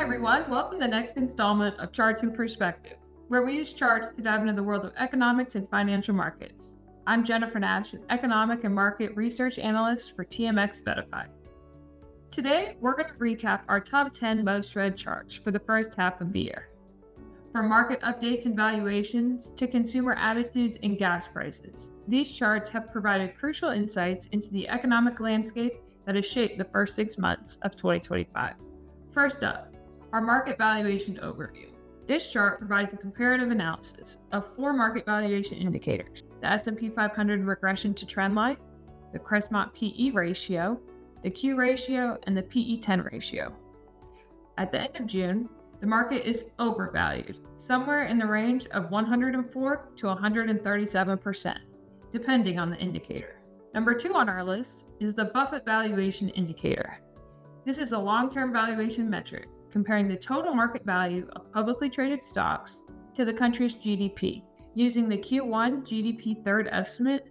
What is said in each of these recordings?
everyone, welcome to the next installment of Charts and Perspective, where we use charts to dive into the world of economics and financial markets. I'm Jennifer Nash, an economic and market research analyst for TMX Verify. Today, we're going to recap our top 10 most read charts for the first half of the year. From market updates and valuations to consumer attitudes and gas prices, these charts have provided crucial insights into the economic landscape that has shaped the first 6 months of 2025. First up, our market valuation overview. This chart provides a comparative analysis of 4 market valuation indicators: the S&P 500 regression to trendline, the Crestmont PE ratio, the Q ratio, and the PE10 ratio. At the end of June, the market is overvalued, somewhere in the range of 104 to 137%, depending on the indicator. Number 2 on our list is the Buffett valuation indicator. This is a long-term valuation metric comparing the total market value of publicly traded stocks to the country's GDP. Using the Q1 GDP third estimate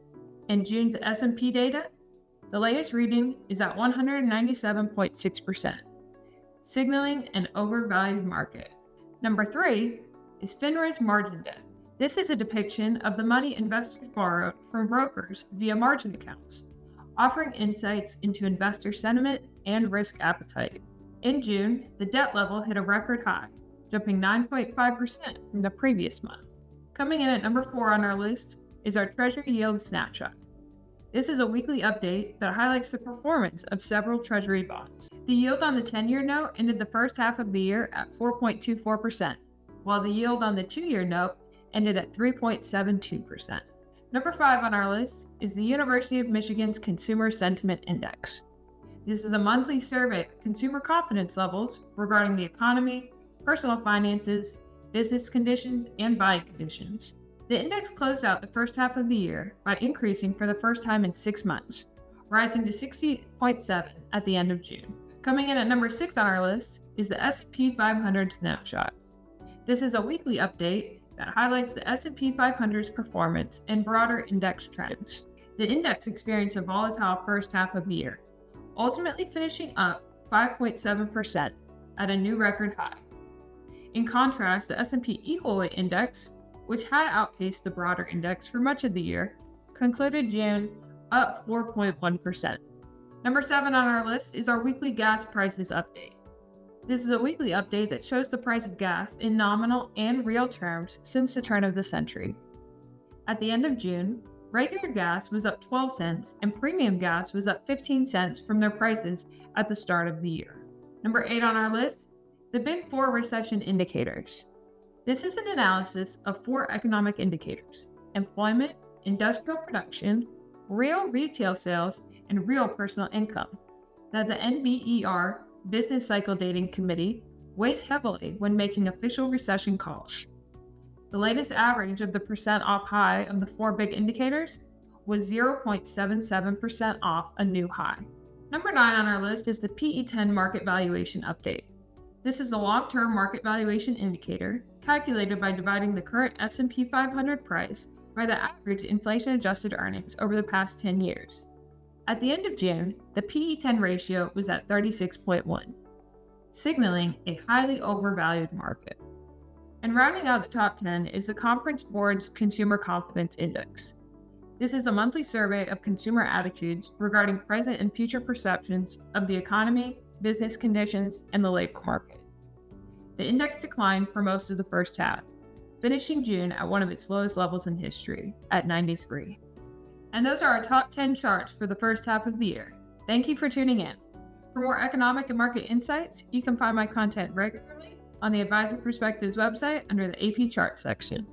and June's S&P data, the latest reading is at 197.6%, signaling an overvalued market. Number 3 is FINRA's margin debt. This is a depiction of the money investors borrowed from brokers via margin accounts, offering insights into investor sentiment and risk appetite. In June, the debt level hit a record high, jumping 9.5% from the previous month. Coming in at number 4 on our list is our Treasury yield snapshot. This is a weekly update that highlights the performance of several Treasury bonds. The yield on the 10-year note ended the first half of the year at 4.24%, while the yield on the 2-year note ended at 3.72%. Number 5 on our list is the University of Michigan's Consumer Sentiment Index. This is a monthly survey of consumer confidence levels regarding the economy, personal finances, business conditions, and buying conditions. The index closed out the first half of the year by increasing for the first time in 6 months, rising to 60.7 at the end of June. Coming in at number 6 on our list is the S&P 500 Snapshot. This is a weekly update that highlights the S&P 500's performance and broader index trends. The index experienced a volatile first half of the year, ultimately finishing up 5.7% at a new record high. In contrast, the S&P Equal Weight Index, which had outpaced the broader index for much of the year, concluded June up 4.1%. Number 7 on our list is our weekly gas prices update. This is a weekly update that shows the price of gas in nominal and real terms since the turn of the century. At the end of June, regular gas was up 12 cents and premium gas was up 15 cents from their prices at the start of the year. Number 8 on our list, the Big 4 recession indicators. This is an analysis of 4 economic indicators: employment, industrial production, real retail sales, and real personal income, that the NBER Business Cycle Dating Committee weighs heavily when making official recession calls. The latest average of the percent off high of the 4 big indicators was 0.77% off a new high. Number 9 on our list is the PE10 market valuation update. This is a long-term market valuation indicator calculated by dividing the current S&P 500 price by the average inflation-adjusted earnings over the past 10 years. At the end of June, the PE10 ratio was at 36.1, signaling a highly overvalued market. And rounding out the top 10 is the Conference Board's Consumer Confidence Index. This is a monthly survey of consumer attitudes regarding present and future perceptions of the economy, business conditions, and the labor market. The index declined for most of the first half, finishing June at one of its lowest levels in history, at 93. And those are our top 10 charts for the first half of the year. Thank you for tuning in. For more economic and market insights, you can find my content regularly on the Advisor Perspectives website under the AP Chart section.